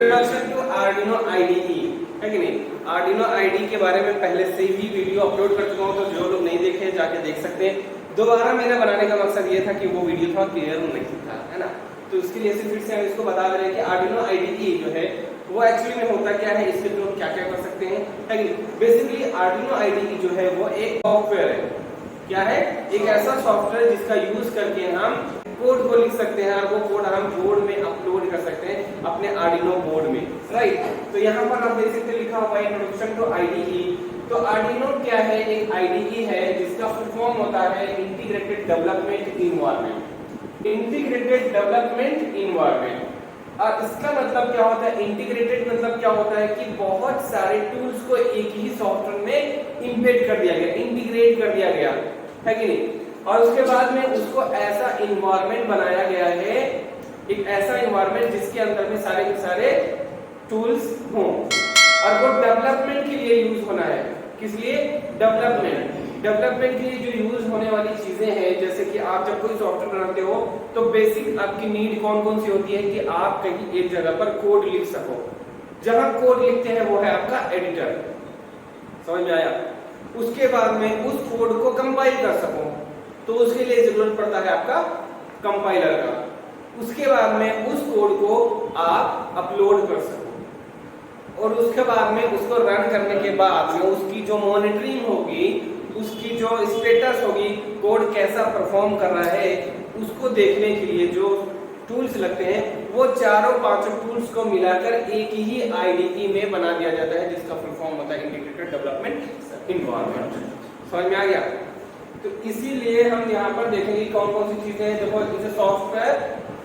Introduction to Arduino IDE है कि नहीं। आर्डिनो आईडी के बारे में पहले से ही वीडियो अपलोड कर चुका हूं, तो जो लोग नहीं देखे जाके देख सकते हैं। दोबारा मेरा बनाने का मकसद ये था कि वो वीडियो थोड़ा क्लियर नहीं था, है ना। तो इसके लिए फिर से हम इसको बता दे रहे हैं कि आर्डिनो आईडीई जो है वो एक्चुअली में होता क्या है, इसके थ्रू हम क्या क्या कर सकते हैं, है कि नहीं। बेसिकली आर्डिनो आईडीई जो है वो एक सॉफ्टवेयर है। क्या है? एक ऐसा सॉफ्टवेयर जिसका यूज करके हम कोड को लिख सकते हैं और वो कोड हम बोर्ड में अपलोड कर सकते हैं अपने आर्डिनो बोर्ड में, राइट। तो यहाँ पर आप देख सकते हैं लिखा हुआ है इंट्रोडक्शन टू आईडीई। तो आर्डिनो क्या है? एक आईडीई है जिसका फुल फॉर्म होता है integrated development environment. Integrated development environment. और इसका मतलब क्या होता है? इंटीग्रेटेड मतलब क्या होता है कि बहुत सारे टूल्स को एक ही सॉफ्टवेयर में इंपेड कर दिया गया, इंटीग्रेट कर दिया गया, है कि नहीं। और उसके बाद में उसको ऐसा इन्वायरमेंट बनाया गया है, एक ऐसा इन्वायरमेंट जिसके अंदर में सारे के सारे टूल्स हों और वो डेवलपमेंट के लिए यूज होना है। किस लिए? डेवलपमेंट के लिए जो यूज होने वाली चीजें हैं, जैसे कि आप जब कोई सॉफ्टवेयर बनाते हो तो बेसिक आपकी नीड कौन कौन सी होती है कि आप कहीं एक जगह पर कोड लिख सको। जहां कोड लिखते हैं वो है आपका एडिटर, समझ में आया। उसके बाद में उस कोड को कंपाइल कर सको तो उसके लिए जरूरत पड़ता है आपका कंपाइलर का। उसके बाद में उस कोड को आप अपलोड कर सको और उसके बाद में उसको रन करने के बाद में उसकी जो मॉनिटरिंग होगी, उसकी जो स्टेटस होगी, कोड कैसा परफॉर्म कर रहा है, उसको देखने के लिए जो टूल्स लगते हैं वो चारों पांचों टूल्स को मिलाकर एक ही आईडीई में बना दिया जाता है जिसका फुल फॉर्म होता है इंटीग्रेटेड डेवलपमेंट इन्वायरमेंट। समझ में आ गया? तो इसीलिए हम यहाँ पर देखेंगे कौन कौन सी चीजें हैं। देखो, is a software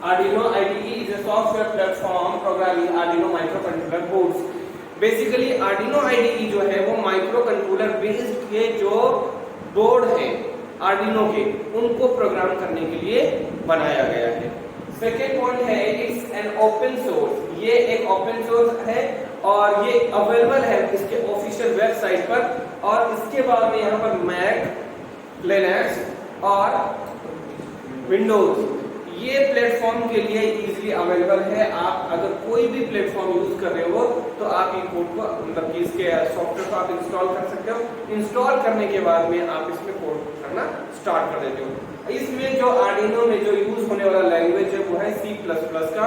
Arduino IDE is a software platform programming Arduino micro controller boards. Basically Arduino IDE जो है वो माइक्रो कंट्रोलर बेस्ड के जो बोर्ड है आर्डिनो के, उनको प्रोग्राम करने के लिए बनाया गया है। सेकेंड पॉइंट है इट्स एन ओपन सोर्स। ये एक ओपन सोर्स है और ये अवेलेबल है इसके ऑफिशियल वेबसाइट पर। और इसके बाद में यहाँ पर मैक, लिनक्स और विंडोज ये प्लेटफॉर्म के लिए इजीली अवेलेबल है। आप अगर कोई भी प्लेटफॉर्म यूज कर रहे हो तो आप ये कोड को मतलब कि इसके सॉफ्टवेयर को आप इंस्टॉल कर सकते हो। इंस्टॉल करने के बाद में आप इसमें कोड करना स्टार्ट कर देते हो। इसमें जो आर्डिनो में जो यूज होने वाला लैंग्वेज है वो है C++ का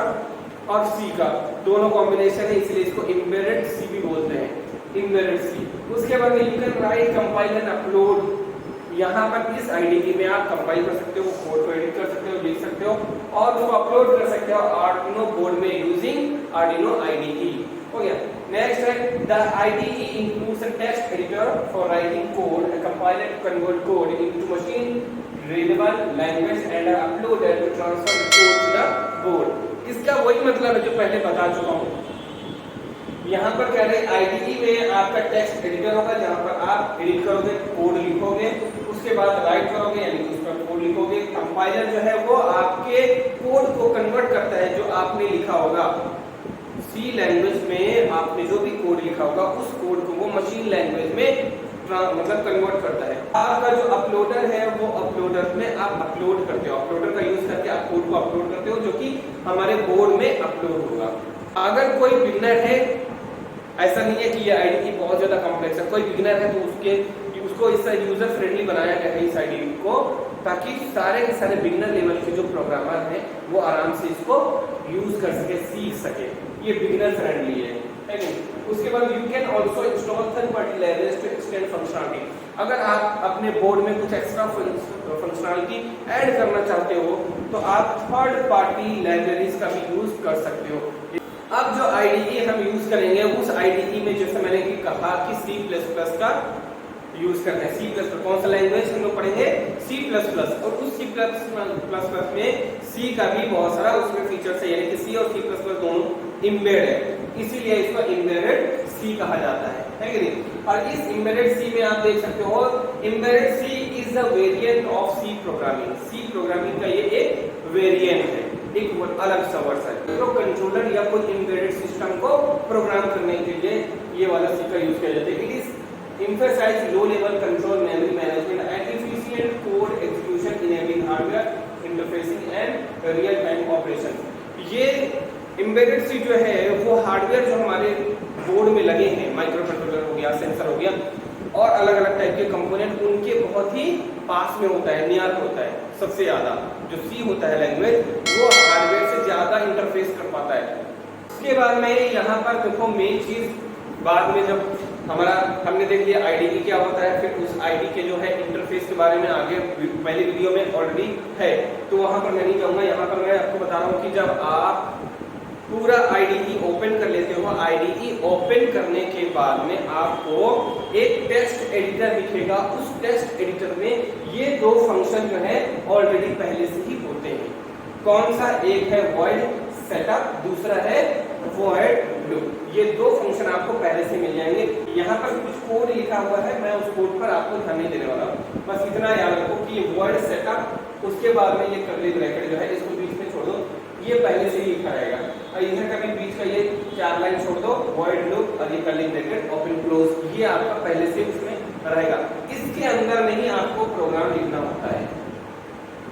और C का दोनों कॉम्बिनेशन है, इसलिए इसको एम्बेडेड C भी बोलते हैं, एम्बेडेड C। उसके बाद you can write, compile and upload. यहाँ पर इस आईडीई में आप कंपाइल कर सकते हो, कोड को एडिट कर सकते हो, लिख सकते हो और उसको अपलोड कर सकते हो आर्डिनो बोर्ड में यूजिंग आर्डिनो आईडीई। हो गया। नेक्स्ट है the IDE includes a text editor for writing code, a compiler to convert code into machine readable language and uploaded to transfer the code to the board. इसका वही मतलब है जो पहले बता चुका हूँ। यहाँ पर कह रहे आईडीई में आपका टेक्स्ट एडिटर होगा जहाँ पर आप एडिट करोगे, कोड लिखोगे, उसके बाद राइट करोगे यानी कि उस पर कोड लिखोगे। कंपाइलर जो है वो आपके कोड को कन्वर्ट करता है जो आपने लिखा होगा सी लैंग्वेज में, आपने जो भी कोड लिखा होगा उस कोड को वो मशीन लैंग्वेज में मतलब कन्वर्ट करता है। आपका जो अपलोडर है वो अपलोडर में आप अपलोड करते हो, अपलोडर का यूज करके आप कोड को अपलोड करते हो जो कि हमारे बोर्ड में अपलोड होगा। अगर कोई बिगनर है, ऐसा नहीं है कि ये आईडीई बहुत ज्यादा कॉम्प्लेक्स है, कोई बिगिनर है तो उसको इस यूजर फ्रेंडली बनाया गया है इस आईडीई को, ताकि सारे के सारे बिगिनर लेवल के जो प्रोग्रामर हैं वो आराम से इसको यूज कर सके, सीख सके। ये बिगिनर फ्रेंडली है नहीं। उसके बाद you can also install third party libraries to extend functionality. अगर आप अपने बोर्ड में कुछ एक्स्ट्रा फंक्शनलिटी ऐड करना चाहते हो तो आप थर्ड पार्टी लाइब्रेरीज का भी यूज कर सकते हो। अब जो आईडीई हम यूज करेंगे उस आईडीई में जैसे मैंने कहा कि C++ का यूज करना है। C++ कौन सा लैंग्वेज हम लोग पढ़ेंगे? C++ और उस C++ में C का भी बहुत सारा उसमें फीचर्स है, यानी कि C और C++ दोनों एम्बेड है, इसीलिए इसको एम्बेडेड C कहा जाता है कि नहीं। और इस एम्बेडेड C में आप देख सकते हो embedded C is a variant of C programming. C programming का ये एक वेरिएंट है, एक अलग सा वर्जन है। तो कंट्रोलर या कोई एम्बेडेड सिस्टम को प्रोग्राम करने के लिए ये वाला C का यूज किया जाता है। It is emphasize low level control, memory management and efficient code execution enabling hardware interfacing and real time operation। ये एम्बेडेड सी जो है वो हार्डवेयर जो हमारे बोर्ड में लगे हैं, माइक्रो कंट्रोलर हो गया, सेंसर हो गया और अलग अलग टाइप के कंपोनेंट, उनके बहुत ही पास में होता है, नियर होता है। सबसे ज्यादा जो सी होता है लैंग्वेज, वो हार्डवेयर से ज्यादा इंटरफेस कर पाता है। उसके बाद में यहाँ पर देखो मेन चीज, बाद में जब हमने देख लिया आईडीई क्या होता है, फिर उस आईडी के जो है इंटरफेस के बारे में आगे पहले वीडियो में ऑलरेडी है, तो वहां पर मैं नहीं जाऊंगा। यहाँ पर मैं आपको बता रहा हूँ कि जब आप पूरा आईडीई ओपन कर लेते हो, आईडीई ओपन करने के बाद में आपको एक टेक्स्ट एडिटर दिखेगा। उस टेक्स्ट एडिटर में ये दो फंक्शन जो है ऑलरेडी पहले से ही होते हैं। कौन सा? एक है void setup, दूसरा है void loop। ये दो फंक्शन आपको पहले से मिल जाएंगे। यहाँ पर कुछ कोड लिखा हुआ है, मैं उस कोड पर आपको ध्यान नहीं देने वाला हूँ। बस इतना याद रखो कि void setup, उसके बाद में ये कर्ली ब्रैकेट जो है इसको बीच में छोड़ दो, ये पहले से ही लिखा रहेगा। और इधर का भी बीच का ये 4 लाइन छोड़ दो, void loop और ये कर्ली ब्रैकेट ओपन क्लोज, ये आपका पहले से उसमें रहेगा। इसके अंदर नहीं आपको प्रोग्राम लिखना होता है।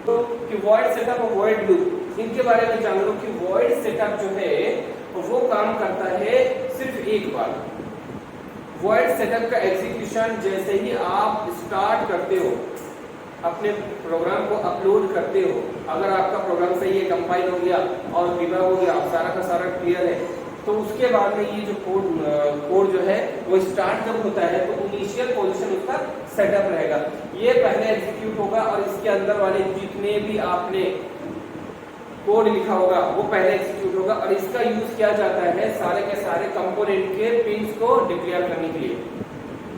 तो कि void setup और void loop, इनके बारे में जान लो कि void setup जो है वो काम करता है सिर्फ एक बार। void setup का एग्जीक्यूशन जैसे ही आप स्टार्ट करते हो, अपने प्रोग्राम को अपलोड करते हो, अगर आपका प्रोग्राम सही है, कंपाइल हो गया और डिबग हो गया, सारा का सारा क्लियर है, तो उसके बाद में ये जो कोड जो है वो स्टार्ट जब होता है तो इनिशियल पोजीशन उसका सेटअप रहेगा। ये पहले एग्जीक्यूट होगा और इसके अंदर वाले जितने भी आपने कोड लिखा होगा वो पहले एग्जीक्यूट होगा। और इसका यूज किया जाता है सारे के सारे कंपोनेंट के पिन्स को डिक्लेयर करने के लिए,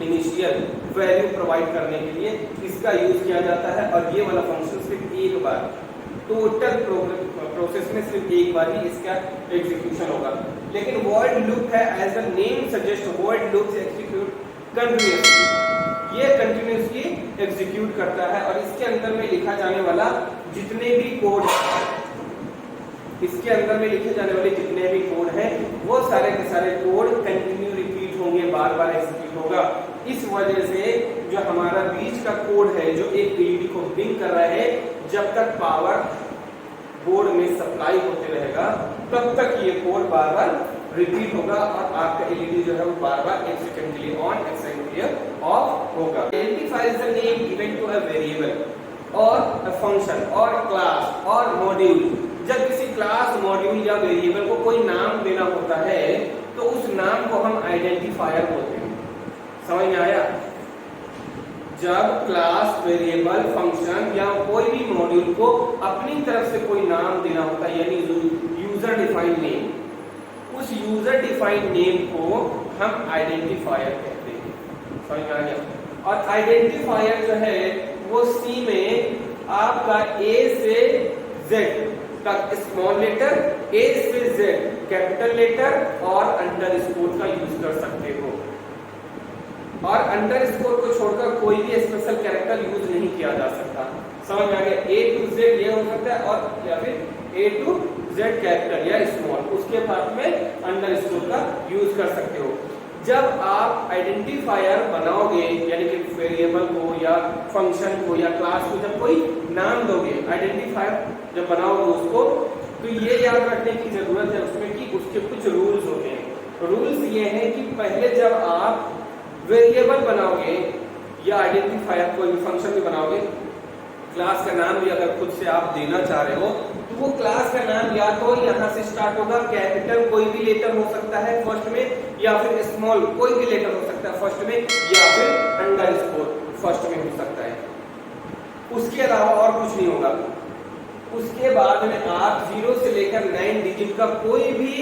इनिशियल वैल्यू प्रोवाइड करने के लिए इसका यूज किया जाता है। और ये वाला फंक्शन सिर्फ एक बार, टोटल प्रोसेस में सिर्फ एक बार ही इसका एग्जीक्यूशन होगा। लेकिन void loop है, as the name suggest, void loop से एग्जीक्यूट कंटिन्यूअसली, ये कंटिन्यूअसली एग्जीक्यूट करता है। और इसके अंदर में लिखा जाने वाला जितने भी कोड, इसके अंदर में लिखे जाने वाले जितने भी कोड हैं वो सारे के सारे कोड कंटिन्यू रिपीट होंगे, बार बार एग्जीक्यूट होगा। इस वजह से जो हमारा बीच का कोड है जो एक एलईडी को ब्लिंक कर रहा है, जब तक पावर बोर्ड में सप्लाई होते रहेगा तब तक ये कोड बार बार रिपीट होगा और आपका एलईडी जो है वो बार बार 1 सेकंड के लिए ऑन, 1 सेकंड के लिए ऑफ होगा। Identify the name given to a variable और अ फंक्शन और क्लास और मॉड्यूल। जब किसी क्लास, मॉड्यूल या वेरिएबल को कोई नाम देना होता है तो उस नाम को हम आइडेंटिफायर बोलते हैं। समझ में आया? जब क्लास, वेरिएबल, फंक्शन या कोई भी मॉड्यूल को अपनी तरफ से कोई नाम देना होता है, यानी यूजर डिफाइंड नेम, उस यूजर डिफाइंड नेम को हम आइडेंटिफायर कहते हैं। समझ में आ गया? और आइडेंटिफायर जो है वो सी में आपका ए से जेड तक स्मॉल लेटर, ए से जेड कैपिटल लेटर और अंडरस्कोर का यूज कर सकते हो। और अंडरस्कोर को छोड़कर कोई भी स्पेशल कैरेक्टर यूज नहीं किया जा सकता। समझ में आ गया? ए टू जेड ये हो सकता है और या फिर ए टू जेड कैपिटल या स्मॉल, उसके बाद में अंडरस्कोर का यूज कर सकते हो। जब आप आइडेंटिफायर बनाओगे, यानी कि वेरिएबल को या फंक्शन को या क्लास को जब कोई नाम दोगे, आइडेंटिफायर जब बनाओगे उसको, तो ये याद रखने की जरूरत है उसमें कि उसके कुछ रूल्स होते हैं। रूल्स ये हैं कि पहले जब आप वेरिएबल बनाओगे या आइडेंटिफायर कोई भी फंक्शन भी बनाओगे, क्लास का नाम भी अगर खुद से आप देना चाह रहे हो तो वो क्लास का नाम या तो यहाँ से स्टार्ट होगा, कैपिटल कोई भी लेटर हो सकता है फर्स्ट में, या फिर स्मॉल कोई भी लेटर हो सकता है फर्स्ट में, या फिर अंडरस्कोर फर्स्ट में हो सकता है। उसके अलावा और कुछ नहीं होगा। उसके बाद में आप 0 से लेकर 9 डिजिट का कोई भी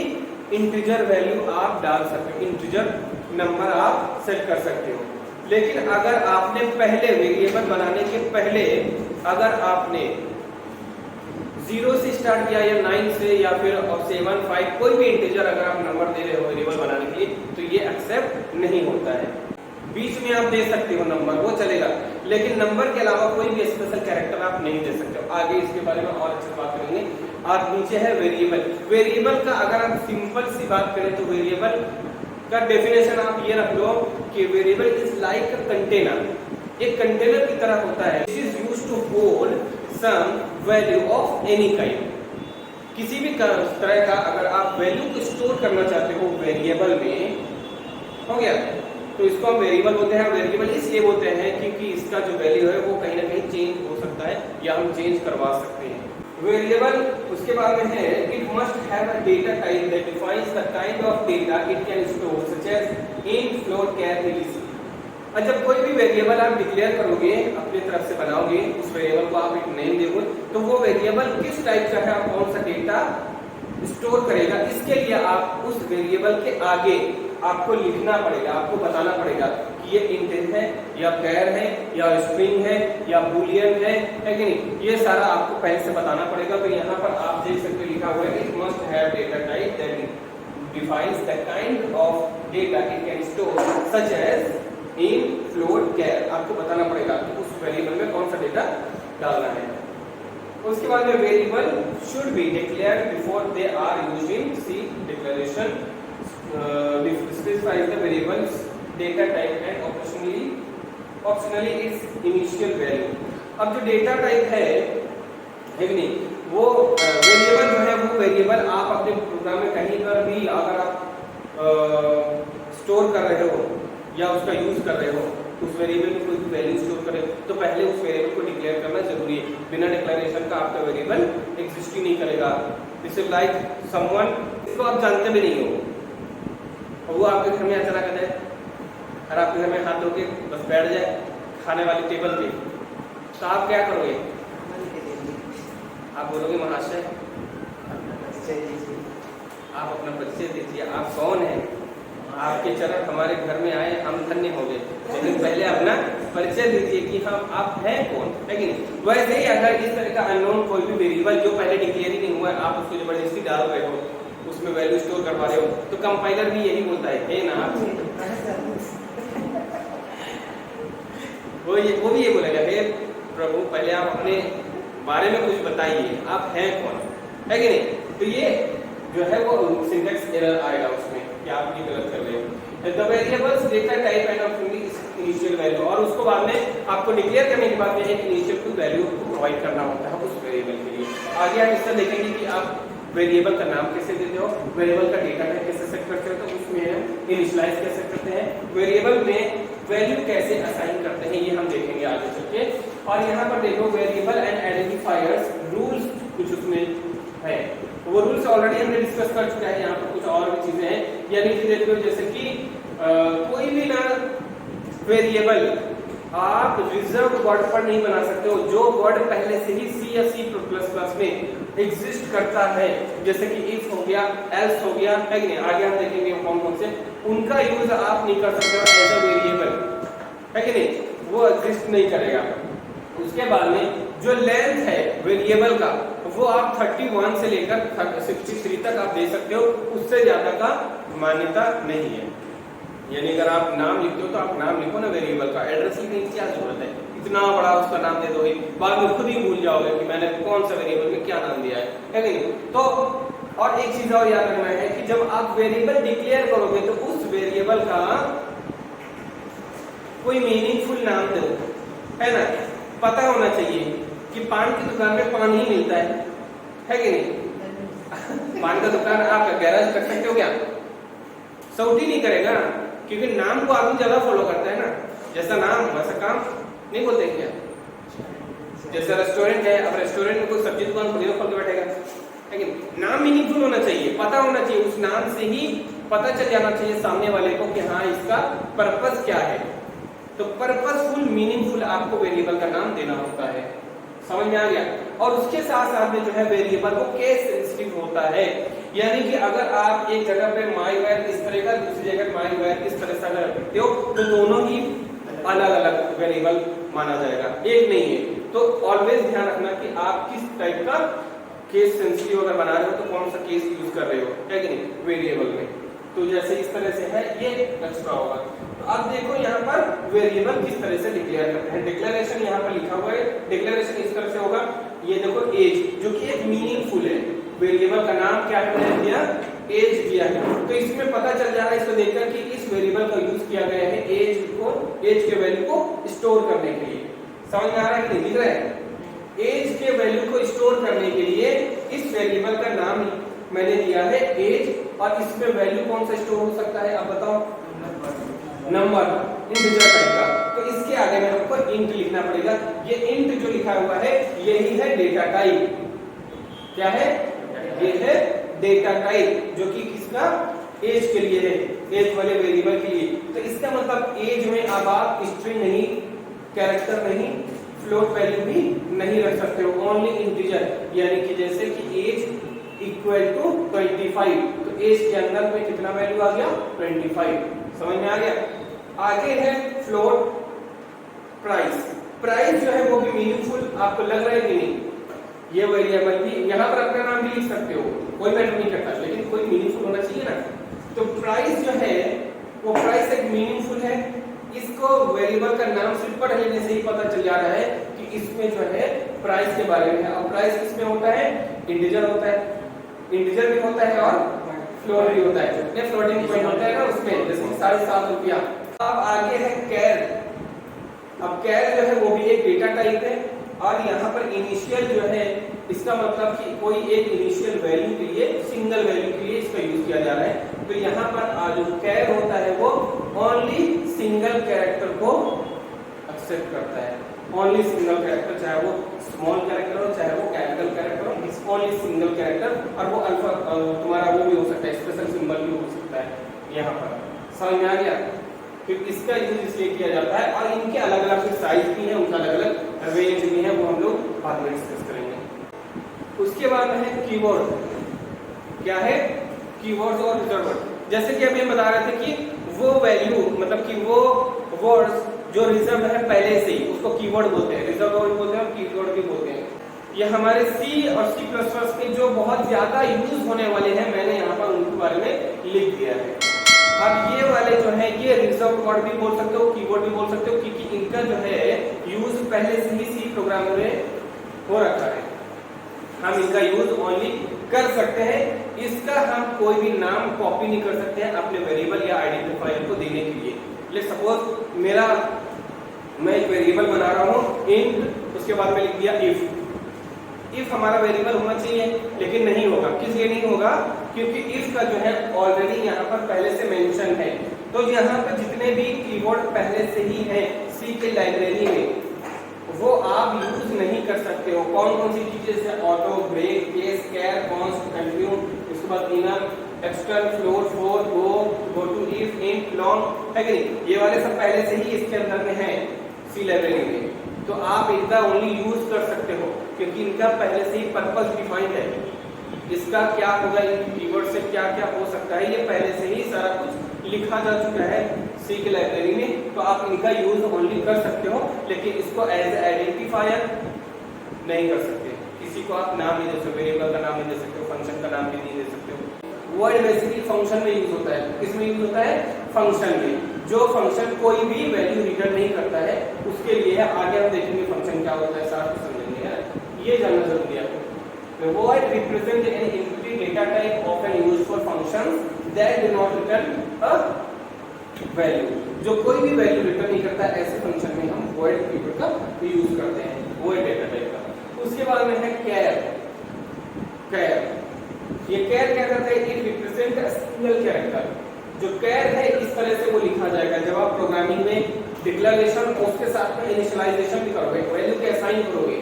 इंटीजर वैल्यू आप डाल सकते हो, इंटीजर नंबर आप सेट कर सकते हो। लेकिन अगर आपने पहले वेरिएबल बनाने के पहले अगर आपने 0 से स्टार्ट किया या 9 से या फिर 7, 5 कोई भी इंटीजर अगर आप नंबर दे रहे हो वेरिएबल बनाने के लिए, तो ये एक्सेप्ट नहीं होता है। बीच में आप दे सकते हो नंबर, वो चलेगा, लेकिन नंबर के अलावा कोई भी स्पेशल कैरेक्टर आप नहीं दे सकते हो। आगे इसके बारे में और अच्छे बात करेंगे। आप नीचे है वेरिएबल। वेरिएबल का अगर हम सिंपल सी बात करें तो वेरिएबल का डेफिनेशन आप ये रख लो कि variable is like a container. एक कंटेनर की तरह होता है, this is used to hold some value of any kind. किसी भी तरह का अगर आप वैल्यू को स्टोर करना चाहते हो वेरिएबल में, हो गया, तो इसको हम वेरिएबल बोलते हैं। वेरिएबल इसलिए बोलते हैं क्योंकि इसका जो वैल्यू है वो कहीं ना कहीं चेंज हो सकता है या हम चेंज करवा सकते हैं। वेरिएबल उसके बाद में है, it must have a data type that defines the kind of data it can store such as int, float, char, etc। और जब कोई भी वेरिएबल आप डिक्लेयर करोगे, अपनी तरफ से बनाओगे, उस वेरिएबल को आप एक नेम दोगे, तो वो वेरिएबल किस टाइप का है और कौन सा डेटा स्टोर करेगा, इसके लिए आप उस वेरिएबल के आगे आपको लिखना पड़ेगा, आपको बताना पड़ेगा कि ये इंट है या कैर है या स्ट्रिंग है या बूलियन है कि नहीं, ये सारा आपको पहले से बताना पड़ेगा। तो यहाँ पर आप देख सकते लिखा हुआ है, it must have data type that defines the kind of data it can store such as int, float, char. आपको बताना पड़ेगा कि उस वेरिएबल में कौन सा डेटा डालना है। उसके बाद में variable should be declared before they are used in C declaration specifies the variables data type and optionally its initial value। अब जो डेटा टाइप है कि नहीं, वो वेरिएबल जो है वो वेरिएबल आप अपने प्रोग्राम में कहीं पर भी अगर आप स्टोर कर रहे हो या उसका यूज कर रहे हो, उस वेरिएबल में कोई भी वैल्यू स्टोर करे तो पहले उस वेरिएबल को डिक्लेयर करना जरूरी है। बिना डिक्लेरेशन का आपका वेरिएबल एग्जिस्ट ही नहीं करेगा। दिस इज लाइक समवन, इसको आप जानते भी नहीं हो और वो आपके घर में अचानक आ जाए और आपके घर में हाथ धो के बस बैठ जाए खाने वाली टेबल पे, तो आप क्या करोगे? आप बोलोगे महाशय आप अपना परिचय दीजिए, आप कौन हैं, आपके चरण हमारे घर में आए, हम धन्य हो गए। लेकिन पहले अपना परिचय दीजिए कि हम आप हैं कौन, है कि नहीं। वैसे ही अगर इस तरह का अननोन कोई भी वेरिएबल जो पहले डिक्लेयर ही नहीं हुआ है, आप उसको जबरदस्ती डाल रहे हो, उसमें वैल्यू स्टोर करवा रहे हो, तो कंपाइलर भी यही बोलता है ना वो भी ये बोलेगा, हे प्रभु पहले आप अपने बारे में कुछ बताइए, आप हैं कौन, है कि नहीं। तो ये जो है वो सिंटैक्स एरर आएगा उसमें कि आप ये गलत कर रहे हो। The variables data type end of initial value, और उसको बाद में आपको डिक्लेयर करने के बाद में एक इनिशियल टू वैल्यू को प्रोवाइड करना होता है उस वेरिएबल के लिए। आगे आप इसका देखेंगे कि आप वेरिएबल का नाम कैसे देते हो, वेरिएबल का डेटा टाइप कैसे सेट करते हो, तो उसमें इनिशियलाइज कैसे करते हैं, वेरिएबल में वैल्यू कैसे असाइन करते हैं, ये हम देखेंगे आगे चल के। और यहाँ पर देखो वेरिएबल एंड आइडेंटिफायर्स रूल्स कुछ उसमें है, वो रूल्स ऑलरेडी हमने डिस्कस कर चुका है। यहाँ पर कुछ और भी चीजें हैं, यानी कि देखो जैसे कि कोई भी ना वेरिएबल आप रिजर्व वर्ड पर नहीं बना सकते हो, जो वर्ड पहले से ही सी या C++ में एग्जिस्ट करता है, जैसे कि इफ हो गया, एल्स हो गया, है कि नहीं, आगे हम देखेंगे कौन कौन से, उनका यूज आप नहीं कर सकते हो एज अ वेरिएबल, है कि नहीं, वो एग्जिस्ट नहीं करेगा। उसके बाद में जो लेंथ है वेरिएबल का वो आप 31 से लेकर 63 तक आप दे सकते हो, उससे ज्यादा का मान्यता नहीं है। यानी अगर आप नाम लिखते हो तो आप नाम लिखो ना वेरिएबल का, एड्रेस लिखने की क्या जरूरत है, इतना बड़ा उसका नाम दे दोगे, बाद में खुद ही भूल जाओगे कि मैंने कौन सा वेरिएबल में क्या नाम दिया है कि नहीं। तो और एक चीज और याद रखना है कि जब आप वेरिएबल डिक्लेयर करोगे तो उस वेरिएबल का कोई मीनिंगफुल नाम दो, है ना। पता होना चाहिए कि पान की दुकान में पान ही मिलता है कि नहीं। पान का दुकान आप गैराज कर सकते हो क्या? सऊटी नहीं करेगा, क्योंकि नाम को आदमी ज्यादा फॉलो करता है ना, जैसा नाम वैसा काम नहीं बोलते क्या। जैसे रेस्टोरेंट है, अब रेस्टोरेंट में कोई सब्जी दुकान खोल के बैठेगा, लेकिन नाम मीनिंगफुल होना चाहिए, पता होना चाहिए, उस नाम से ही पता चल जाना चाहिए सामने वाले को कि हाँ इसका पर्पस क्या है। तो पर्पसफुल मीनिंगफुल आपको वेरिएबल का नाम देना होता है, समझ में आ गया। और उसके साथ साथ में जो है वेरिएबल वो केस सेंसिटिव होता है, यानी कि अगर आप एक जगह पे माईवर इस तरह का, दूसरी जगह माईवर इस तरह से अगर रखते हो तो दोनों ही अलग अलग वेरिएबल माना जाएगा, एक नहीं है। तो ऑलवेज ध्यान रखना कि आप किस टाइप का केस सेंसिटिव अगर बना रहे हो तो कौन सा केस यूज कर रहे हो, है कि नहीं, वेरिएबल में। तो जैसे इस तरह से है ये एक्स्ट्रा होगा। तो अब देखो यहाँ पर वेरिएबल किस तरह से डिक्लेयर करते हैं। डिक्लेरेशन यहाँ पर लिखा हुआ है, डिक्लेरेशन इस तरह से होगा, ये देखो एज, जो कि एक मीनिंगफुल है, वेरिएबल का नाम क्या दिया, एज दिया है। तो इसमें पता चल जा रहा है इसको देखकर कि इस वेरिएबल का यूज किया गया है एज को, एज के वैल्यू को स्टोर करने के लिए। समझ में आ रहा है कि नहीं, दिख रहा है। एज के वैल्यू को स्टोर करने के लिए इस वेरिएबल का नाम मैंने दिया है एज, और इसमें वैल्यू कौन सा स्टोर हो सकता है, आप बताओ? नंबर, इंटीजर टाइप का। तो इसके आगे में हमको इंट लिखना पड़ेगा। ये इंट जो लिखा हुआ है यही है डेटा टाइप। क्या है? ये है डेटा टाइप, जो कि किसका? एज के लिए है, एज वाले वेरिएबल के लिए। तो इसका मतलब एज में अब आप स्ट्रिंग नहीं, कैरेक्टर नहीं, फ्लोट वैल्यू भी नहीं रख सकते हो, ओनली इंटीजर। यानी कि जैसे कि एज इक्वल टू 25, तो एज के अंदर में कितना वैल्यू आ गया? 25। समझ में आ गया? आगे है फ्लोट प्राइस। प्राइस जो है वो भी मीनिंगफुल आपको लग रहा है कि नहीं? ये वेरिएबल भी यहाँ पर अपना नाम भी लिख सकते हो, कोई मैटर नहीं करता, लेकिन कोई मीनिंगफुल होना चाहिए ना। तो प्राइस जो है वो प्राइस एक मीनिंगफुल है। इसको वेरिएबल का नाम सिर्फ पढ़ लेने से ही पता चल जा रहा है कि इसमें जो है प्राइस के बारे में है। और प्राइस किसमें होता है? इंटीजर होता है, इंटीजर भी होता है और फ्लोट भी होता है। जो फ्लोटिंग पॉइंट होता है ना उसमें, जैसे 7.5 रुपया। अब आगे है कैर। अब कैर जो है वो भी एक डेटा टाइप है, और यहाँ पर इनिशियल जो है इसका मतलब कि कोई एक इनिशियल वैल्यू के लिए, सिंगल वैल्यू के लिए इसका यूज किया जा रहा है। तो यहाँ पर जो कैर होता है वो ओनली सिंगल कैरेक्टर को एक्सेप्ट करता है, ओनली सिंगल कैरेक्टर, चाहे वो स्मॉल कैरेक्टर हो चाहे वो कैपिटल कैरेक्टर हो, ओनली सिंगल कैरेक्टर। और वो अल्फा तुम्हारा वो भी हो सकता है, स्पेशल सिंबल भी हो सकता है। यहाँ पर समझ में आ गया? फिर इसका यूज इसलिए किया जाता है, और इनके अलग अलग साइज भी है, उनका अलग अलग रेंज भी है, वो हम लोग बाद में डिस्कस करेंगे। उसके बाद है कीवर्ड। क्या है? कीवर्ड्स और रिजर्व वर्ड। जैसे कि अभी हम बता रहे थे कि वो वैल्यू, मतलब कि वो वर्ड्स जो रिजर्व है पहले से ही, उसको कीवर्ड बोलते हैं, रिजर्व वर्ड बोलते हैं और कीवर्ड भी बोलते हैं। ये हमारे सी और C++ में जो बहुत ज्यादा यूज होने वाले हैं, मैंने यहाँ पर उनके बारे में लिख दिया है। अब ये वाले जो है ये रिजर्व वर्ड भी बोल सकते हो, कीवर्ड भी बोल सकते हो, क्योंकि इनका जो है यूज पहले से ही सी प्रोग्राम में हो रखा है। हम इनका यूज ओनली कर सकते हैं। इसका हम कोई भी नाम कॉपी नहीं कर सकते हैं अपने वेरिएबल या आइडेंटिफायर को देने के लिए। लेट्स सपोज मैं एक वेरिएबल बना रहा हूँ इंट, उसके बाद में लिख दिया इफ। इफ हमारा वेरिएबल होना चाहिए, लेकिन नहीं होगा। किस लिए नहीं होगा? क्योंकि इफ का जो है ऑलरेडी यहाँ पर पहले से मेंशन है। तो यहाँ पर जितने भी कीवर्ड पहले से ही है सी के लाइब्रेरी में, वो आप यूज नहीं कर सकते हो। कौन कौन सी चीजें, जैसे auto, break, case, char, const, continue, उसके बाद enum, extern, float, for, goto, if, int, long, है कि नहीं? ये वाले सब पहले से ही इसके अंदर में है सी लाइब्रेरी में। तो आप इनका ओनली यूज कर सकते हो, क्योंकि इनका पहले से ही पर्पस डिफाइंड है। इसका क्या होगा, इन कीवर्ड से क्या क्या हो सकता है, ये पहले से ही सारा कुछ लिखा जा चुका है सी की लाइब्रेरी में। तो आप इनका यूज ओनली कर सकते हो, लेकिन इसको एज आइडेंटिफायर नहीं कर सकते। किसी को आप नाम नहीं दे सकते, वेरिएबल का नाम नहीं दे सकते हो, फंक्शन का नाम भी नहीं दे सकते हो। वर्ड बेसिकली फंक्शन में यूज होता है। किसमें यूज होता है? फंक्शन में। जो फंक्शन कोई भी वैल्यू रिटर्न नहीं करता है उसके लिए है। आगे हम देखेंगे फंक्शन क्या होता है, सारा कुछ समझेंगे यार, ये जानना जरूरी है। Void represent an empty data type often used for functions that do not return a value। जो कोई भी वैल्यू रिटर्न नहीं करता है, ऐसे फंक्शन में हम void कीवर्ड का यूज करते हैं, void डेटा टाइप का। उसके बाद में है कैर। ये कैर क्या करता है? It represent a single character. जो कैर है इस तरह से वो लिखा जाएगा जब आप प्रोग्रामिंग में डिक्लेरेशन और उसके साथ में इनिशियलाइजेशन भी करोगे, वैल्यू के असाइन करोगे,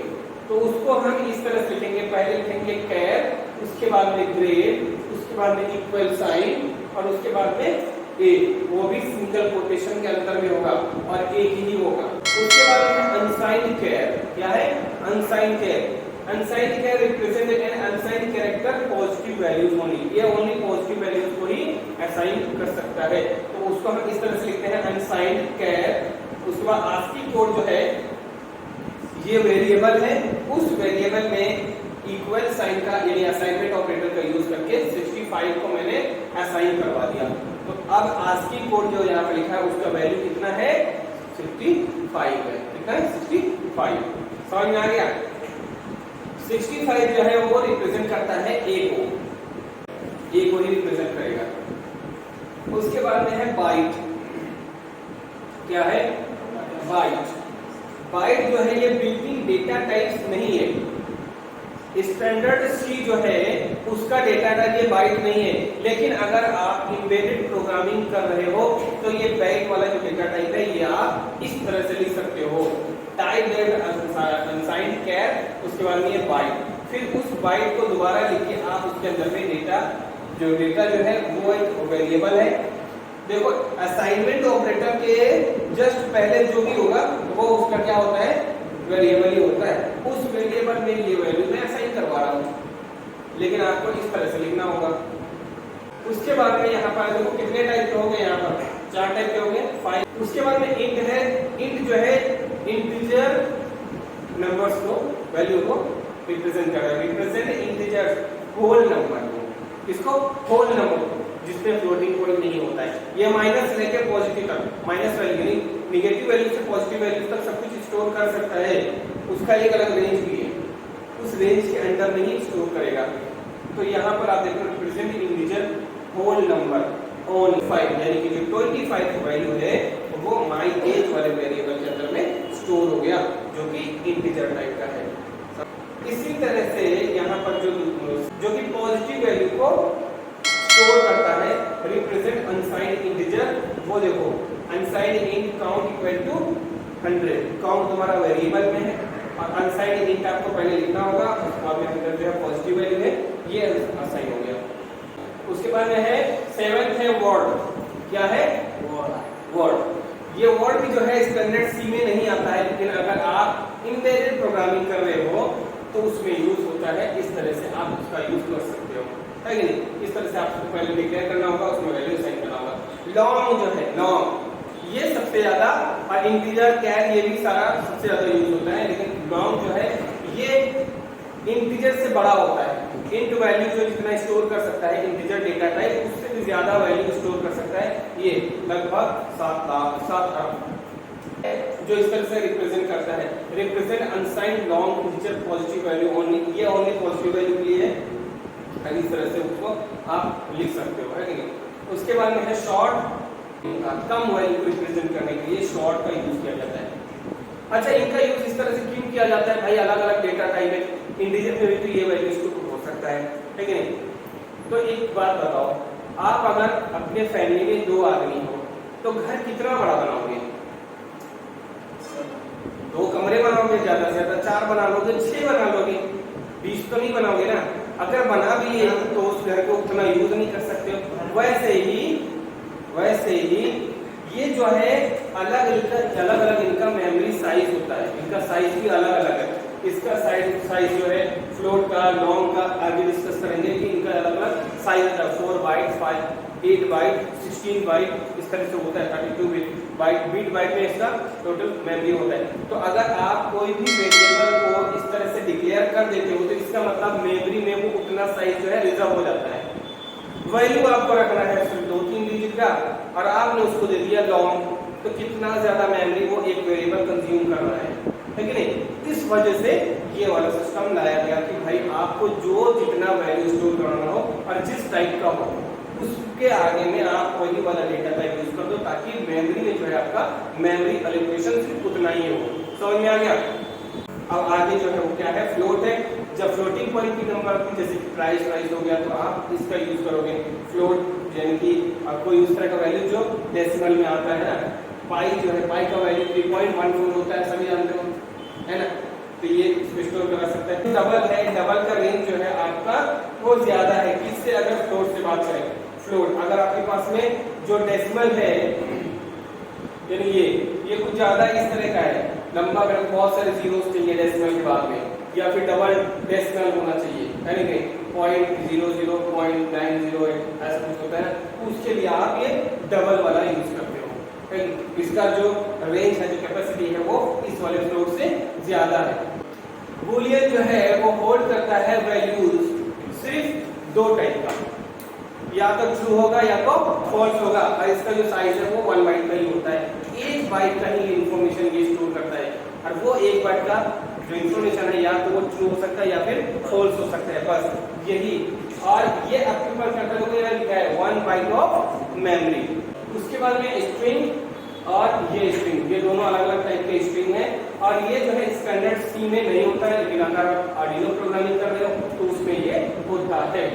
तो उसको हम इस तरह से लिखेंगे। पहले लिखेंगे कैर, उसके बाद में ग्रेड, उसके बाद में इक्वल साइन, और उसके बाद में ए, वो भी सिंगल कोटेशन के अंदर में होगा और एक ही होगा। उसके बाद में अनसाइंड कैर। क्या है? Unsigned char. Unsigned char represent an unsigned character positive values only. ये ओनली पॉजिटिव वैल्यूज को ही असाइन कर सकता है, तो उसको हम इस तरह से लिखते हैं अनसाइंड कैर। उसके बाद आस्की कोड जो है ये वेरिएबल है, उस वेरिएबल में इक्वल साइन का यानी असाइनमेंट ऑपरेटर का यूज करके 65 को मैंने असाइन करवा दिया। तो अब आस्की कोड जो यहाँ पे लिखा है उसका वैल्यू कितना है? 65 है। कितना है? 65। समझ में आ गया? 65 जो है वो रिप्रेजेंट करता है ए को, ए को ही रिप्रेजेंट करेगा। उसके बाद में है बाइट। क्या है? बाइट। बाइट जो है ये बिल्ट इन डेटा टाइप्स नहीं है, स्टैंडर्ड सी जो है उसका डेटा टाइप ये बाइट नहीं है, लेकिन अगर आप एम्बेडेड प्रोग्रामिंग कर रहे हो तो ये बाइट वाला जो डेटा टाइप है ये आप इस तरह से लिख सकते हो, टाइप दैट अनसाइंड कैर, उसके बाद में ये बाइट, फिर उस बाइट को दोबारा लिख के आप उसके अंदर में डेटा जो है वो एक वेरिएबल है। देखो असाइनमेंट ऑपरेटर के जस्ट पहले जो भी होगा वो उसका क्या होता है, वेरिएबल ही होता है। उस वेरिएबल में ये वैल्यू मैं असाइन करवा रहा हूँ, लेकिन आपको इस तरह से लिखना होगा। उसके बाद में यहाँ पर देखो कितने टाइप के हो गए, यहाँ पर 4 टाइप के हो गए, 5। उसके बाद में इंट है, इंट जो है इंटीजर नंबर्स को, वैल्यू को रिप्रेजेंट कर रहा है, रिप्रेजेंट इंटीजर होल नंबर को, इसको होल नंबर को जिसमें फ्लोटिंग पॉइंट नहीं होता है। ये माइनस लेके पॉजिटिव तक, माइनस वैल्यू नहीं, निगेटिव वैल्यू से पॉजिटिव वैल्यू तक सब कुछ स्टोर कर सकता है, उसका एक अलग रेंज भी है, उस रेंज के अंदर में ही स्टोर करेगा। तो यहाँ पर आप देखो represent integer whole number on 5, यानी कि जो 25 वैल्यू है वो माई एज वाले वेरिएबल के अंदर में स्टोर हो गया, जो कि इंटीजर टाइप का है। इसी तरह से यहाँ पर जो कि पॉजिटिव वैल्यू को स्टोर करता है, रिप्रेजेंट अनसाइंड इंटीजर, वो देखो unsigned int count equal to 100, count तुम्हारा वेरिएबल में है और अनसाइंड इंट आपको पहले लिखना होगा, उसके बाद में अंदर जो है पॉजिटिव वैल्यू है, ये असाइन हो गया। उसके बाद में है 7th है वर्ड, क्या है वर्ड। ये वर्ड भी जो है स्टैंडर्ड सी में नहीं आता है, लेकिन अगर आप एम्बेडेड प्रोग्रामिंग कर रहे हो तो उसमें यूज होता है। इस तरह से आप उसका यूज कर सकते हो, है कि नहीं। इस तरह से आपको पहले डिक्लेयर करना होगा, उसमें वैल्यू असाइन करना होगा। लॉन्ग जो है लॉन्ग, ये सबसे ज्यादा, और इंटीजर कैर ये भी सारा सबसे ज्यादा यूज होता है, लेकिन लॉन्ग जो है ये इंटीजर से बड़ा होता है। इंट वैल्यू जो जितना स्टोर कर सकता है इंटीजर डेटा टाइप, उससे भी ज्यादा वैल्यू स्टोर कर सकता है। ये लगभग 7 अरब जो इस तरह से रिप्रेजेंट करता है, represent unsigned long integer positive value only, ये ओनली पॉजिटिव वैल्यू के लिए है, इस तरह से उसको आप लिख सकते हो, है कि नहीं। उसके बाद में है शॉर्ट, कम वैल्यू रिप्रेजेंट करने के लिए शॉर्ट का यूज किया जाता है। अच्छा, इनका यूज इस तरह से क्यों किया जाता है भाई, अलग अलग डेटा टाइप है, इंटीजर में भी तो ये वैल्यू स्टोर हो सकता है, ठीक है नहीं। तो एक बात बताओ, आप अगर अपने फैमिली में 2 आदमी हो तो घर कितना बड़ा बनाओगे? 2 कमरे बनाओगे, ज्यादा से ज्यादा 4 बना लोगे, 6 बना लोगे, 20 तो नहीं बनाओगे ना। अगर बना भी है तो उस घर को उतना यूज नहीं कर सकते हो। वैसे ही ये जो है अलग अलग इनका मेमोरी साइज होता है, इनका साइज भी अलग अलग है। इसका साइज जो है फ्लोट का, लॉन्ग का आगे डिस्कस करेंगे कि इनका अलग अलग साइज होता है। 4 बाइट, 8 बाइट, 16 बाइट, इस तरह से होता है। 32 बीट बाइट में इसका टोटल मेमोरी होता है। तो अगर आप कोई भी वेरिएबल को इस तरह से डिक्लेयर कर देते हो तो इसका मतलब मेमोरी में वो उतना साइज जो है रिजर्व हो जाता है। वैल्यू आपको रखना है सिर्फ 2-3 डिजिट का, और आपने उसको दे दिया लॉन्ग, तो कितना ज्यादा मेमोरी वो एक वेरिएबल कंज्यूम कर रहा है कि नहीं। इस वजह से ये वाला सिस्टम लाया गया कि भाई आपको जो जितना वैल्यू स्टोर करना हो और जिस टाइप का हो उसके आगे में आप वही वाला डेटा टाइप यूज कर दो, ताकि मेमोरी में जो है आपका मेमोरी एलोकेशन सिर्फ उतना ही हो। समझ में आ गया। अब आगे जो है वो क्या है, फ्लोट है। जब फ्लोटिंग पॉइंट की नंबर की जैसे प्राइस हो गया तो आप इसका यूज करोगे फ्लोट, यानी कि कोई उस तरह का वैल्यू जो डेसिमल में आता है ना। पाई जो है, पाई का वैल्यू 3.14 होता है, सभी जानते हो, है ना। तो ये इसको स्टोर करा सकता है। डबल है, डबल का रेंज जो है आपका वो ज्यादा है। किससे? अगर फ्लोट से बात करें, फ्लोट अगर आपके पास में जो डेसिमल है, यानी ये कुछ ज्यादा इस तरह का है, लंबा, अगर बहुत सारे जीरोस चाहिए डेसिमल के बाद में, या फिर डबल डेसिमल होना चाहिए, यानी कि 0.00, 0.908 ऐसा कुछ होता है, उसके लिए आप ये डबल वाला यूज करते हो। इसका जो रेंज है, जो कैपेसिटी है, वो इस वाले फ्लोट से ज्यादा है। बूलियन जो है वो होल्ड करता है वैल्यूज सिर्फ 2 टाइप का, या तो ट्रू होगा या तो फॉल्स होगा, और इसका जो साइज है वो 1 बाइट का ही होता है। 1 बाइट का ही इंफॉर्मेशन ये स्टोर करता है, और वो 1 बाइट का जो इंफॉर्मेशन है या तो वो ट्रू हो सकता है या फिर फॉल्स हो सकता है, बस यही। और ये आपके पास क्या लिखा है, 1 बाइट ऑफ मेमोरी। उसके बाद में स्ट्रिंग और ये स्ट्रिंग, ये दोनों अलग अलग टाइप के स्ट्रिंग है। और ये जो है स्टैंडर्ड सी में नहीं होता है, लेकिन अगर आप आर्डिनो प्रोग्रामिंग कर रहे हो तो उसमें ये होता है।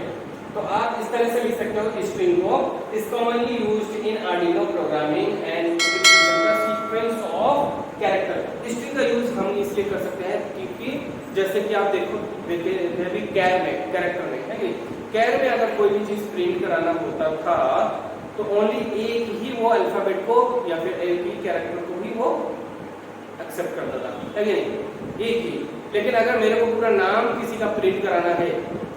तो आप इस तरह से लिख सकते हो स्ट्रिंग को, is commonly used in Arduino programming and sequence of character. String का यूज हम इसलिए कर सकते हैं क्योंकि जैसे कि आप देखो भी कैर में, कैरेक्टर में है कि कैर में अगर कोई भी चीज प्रिंट कराना होता था तो ओनली एक ही वो अल्फाबेट को या फिर एक ही कैरेक्टर को ही वो एक्सेप्ट करता था, है कि नहीं, एक ही। लेकिन अगर मेरे को पूरा नाम किसी का प्रिंट कराना है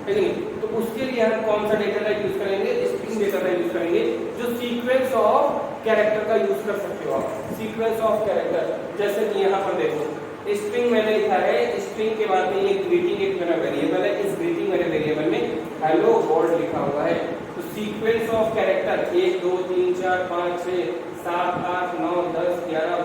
कि नहीं, तो उसके लिए हम कौन सा डेटा टाइप यूज करेंगे, स्ट्रिंग डेटा टाइप यूज करेंगे, जो सीक्वेंस ऑफ कैरेक्टर का यूज कर सकते हो आप, सीक्वेंस ऑफ कैरेक्टर। जैसे कि यहाँ पर देखो स्ट्रिंग मैंने लिखा है, स्ट्रिंग के बाद में ये ग्रीटिंग एक मेरा वेरिएबल है, इस ग्रीटिंग मेरे वेरिएबल में हेलो वर्ल्ड लिखा हुआ है। तो सीक्वेंस ऑफ कैरेक्टर 1 2 3 4 5 6 7 8 9 10 11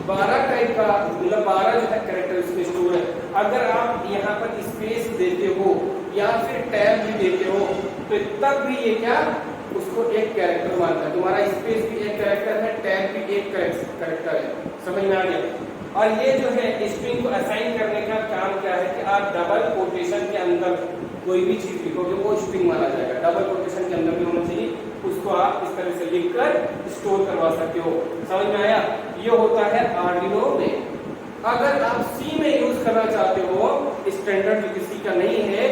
12 टाइप का, मतलब 12 जो है कैरेक्टर इसमें स्टोर है। अगर आप यहाँ पर स्पेस देते हो या फिर टैब भी देते हो तो तब भी ये क्या उसको एक कैरेक्टर मानता है। तुम्हारा स्पेस भी एक कैरेक्टर है, टैब भी एक कैरेक्टर है, समझ में आ गया। और ये जो है स्ट्रिंग को असाइन करने का काम क्या है कि आप डबल कोटेशन के अंदर कोई भी चीज लिखोगे वो स्ट्रिंग माना जाएगा, डबल कोटेशन के अंदर भी होना चाहिए, उसको आप इस तरह से लिखकर स्टोर करवा सकते हो। समझ में आया, ये होता है आर्डिनो में। अगर आप सी में यूज करना चाहते हो, स्टैंडर्ड जो किसी का नहीं है,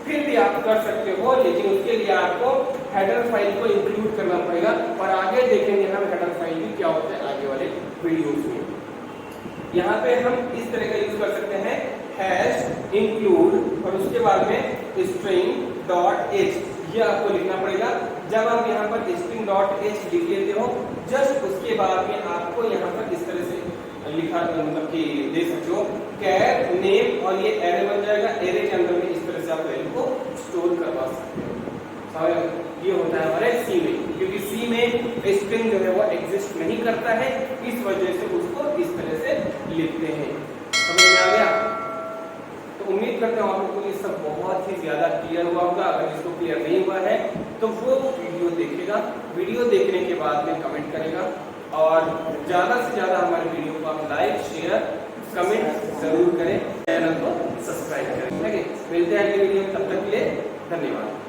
फिर भी आप कर सकते हो, लेकिन उसके लिए आपको हेडर फाइल को इंक्लूड करना पड़ेगा। और आगे देखेंगे हम हेडर फाइल भी क्या होता है आगे वाले वीडियोस में। यहाँ पे हम इस तरह का यूज कर सकते हैं हैश इंक्लूड और उसके बाद में स्ट्रिंग डॉट एच, ये आपको लिखना पड़ेगा। जब आप यहाँ पर स्ट्रिंग डॉट एच लिख लेते हो, जस्ट उसके बाद में आपको यहाँ पर इस तरह से लिखा मतलब कि दे सकते हो कैर नेम, और ये एरे बन जाएगा। एरे के अंदर में इस तरह से आप वैल्यू को स्टोर करवा सकते हो। ये होता है हमारे सी में, क्योंकि सी में स्ट्रिंग जो है वो एग्जिस्ट नहीं करता है, इस वजह से उसको इस तरह से लिखते हैं। समझ में आ गया? तो उम्मीद करता हूँ आप लोगों को ये सब बहुत ही ज्यादा क्लियर हुआ होगा। अगर इसको क्लियर नहीं हुआ है तो वो वीडियो देखेगा, वीडियो देखने के बाद में कमेंट करेगा, और ज्यादा से ज्यादा हमारे वीडियो को आप लाइक शेयर कमेंट जरूर करें, चैनल को सब्सक्राइब करें। ठीक है, मिलते हैं अगले वीडियो में, तब तक के लिए धन्यवाद।